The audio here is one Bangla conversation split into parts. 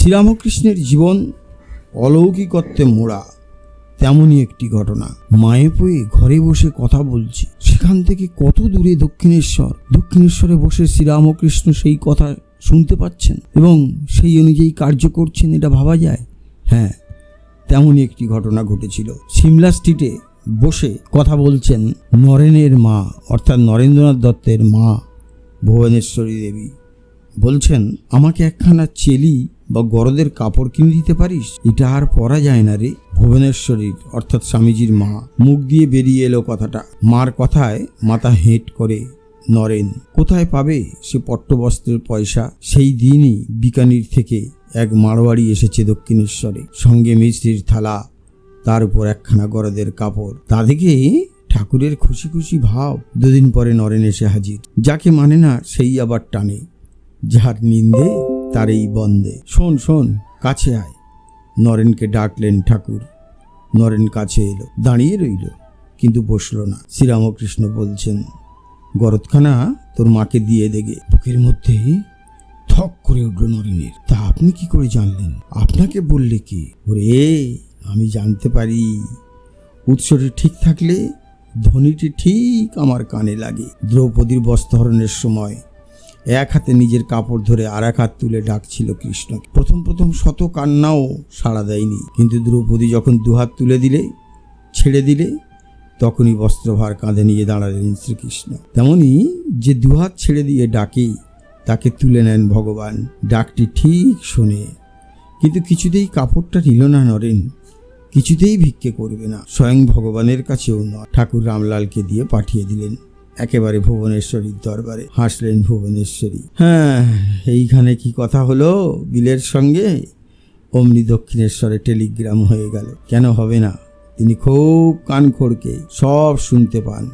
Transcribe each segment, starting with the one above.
শ্রীরামকৃষ্ণের জীবন অলৌকিকত্বে মোড়া তেমনই একটি ঘটনা। মায়ে পয়ে ঘরে বসে কথা বলছে, সেখান থেকে কত দূরে দক্ষিণেশ্বরে বসে শ্রীরামকৃষ্ণ সেই কথা শুনতে পাচ্ছেন এবং সেই অনুযায়ী কার্য করছেন, এটা ভাবা যায়? হ্যাঁ, তেমনই একটি ঘটনা ঘটেছিল। সিমলা স্ট্রিটে বসে কথা বলছেন নরেনের মা, অর্থাৎ নরেন্দ্রনাথ দত্তের মা ভুবনেশ্বরী দেবী। বলছেন, আমাকে একখানা চেলি বা গরদের কাপড় কিনে দিতে পারিস? এটা আর পরা যায় না রে। ভুবনেশ্বরীর অর্থাৎ স্বামীজির মা মুখ দিয়ে বেরিয়ে এলো কথাটা। মার কথায় মাথা হেঁট করে নরেন। কোথায় পাবে সে পট্টবস্ত্রের পয়সা? সেই দিনই বিকানির থেকে এক মারোয়াড়ি এসেছে দক্ষিণেশ্বরে, সঙ্গে মিষ্টির থালা, তার উপর একখানা গরদের কাপড়। তা দেখে ঠাকুরের খুশি খুশি ভাব। দুদিন পরে নরেন এসে হাজির। যাকে মানে না সেই আবার টানে, যার নিন্দে তার এই বন্দে। শোন শোন, কাছে আয়। নরেনকে ডাকলেন ঠাকুর। নরেন কাছে এলো, দাঁড়িয়ে রইল, কিন্তু বসল না। শ্রীরামকৃষ্ণ বলছেন, গরদখানা তোর মাকে দিয়ে দেগে। বুকের মধ্যে থক করে উঠল নরেনের। তা আপনি কি করে জানলেন? আপনাকে বললে কি? ওরে, আমি জানতে পারি। উৎসটি ঠিক থাকলে ধ্বনিটি ঠিক আমার কানে লাগে। দ্রৌপদীর বস্ত্রহরণের সময় এক হাতে নিজের কাপড় ধরে আর এক হাত তুলে ডাকছিল কৃষ্ণকে। প্রথম শত কান্নাও সাড়া দেয়নি, কিন্তু দ্রৌপদী যখন দুহাত তুলে দিলে, ছেড়ে দিলে, তখনই বস্ত্রভার কাঁধে নিয়ে দাঁড়ালেন শ্রীকৃষ্ণ। তেমনি যে দুহাত ছেড়ে দিয়ে ডাকে, তাকে তুলে নেন ভগবান। ডাকটি ঠিক শোনে, কিন্তু কিছুতেই কাপড়টা নিল না নরেন। কিছুতেই ভিক্ষে করবে না, স্বয়ং ভগবানের কাছেও নয়। ঠাকুর রামলালকে দিয়ে পাঠিয়ে দিলেন একেবারে ভুবনেশ্বরীর দরবারে। হাসলেন ভুবনেশ্বরী। হ্যাঁ, এইখানে কি কথা হলো বিলের সঙ্গে? অমনি দক্ষিণেশ্বরে টেলিগ্রাম হয়ে গেল। কেন হবে না? তিনি খুব কান খড়কে সব শুনতে পান।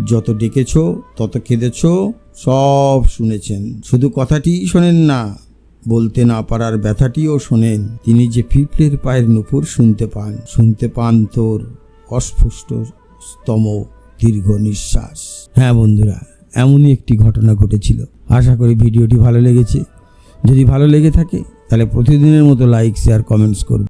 যত ডেকেছ, তত কেঁদেছ, সব শুনেছেন। শুধু কথাটিই শোনেন না, বলতে না পারার ব্যথাটিও শোনেন। তিনি যে পিঁপড়ের পায়ের নুপুর শুনতে পান তোর অস্ফুষ্ট স্তম দীর্ঘ নিঃশ্বাস। হ্যাঁ বন্ধুরা, এমনই একটি ঘটনা ঘটেছিল। আশা করি ভিডিওটি ভালো লেগেছে। যদি ভালো লেগে থাকে তাহলে প্রতিদিনের মতো লাইক, শেয়ার, কমেন্টস করবে।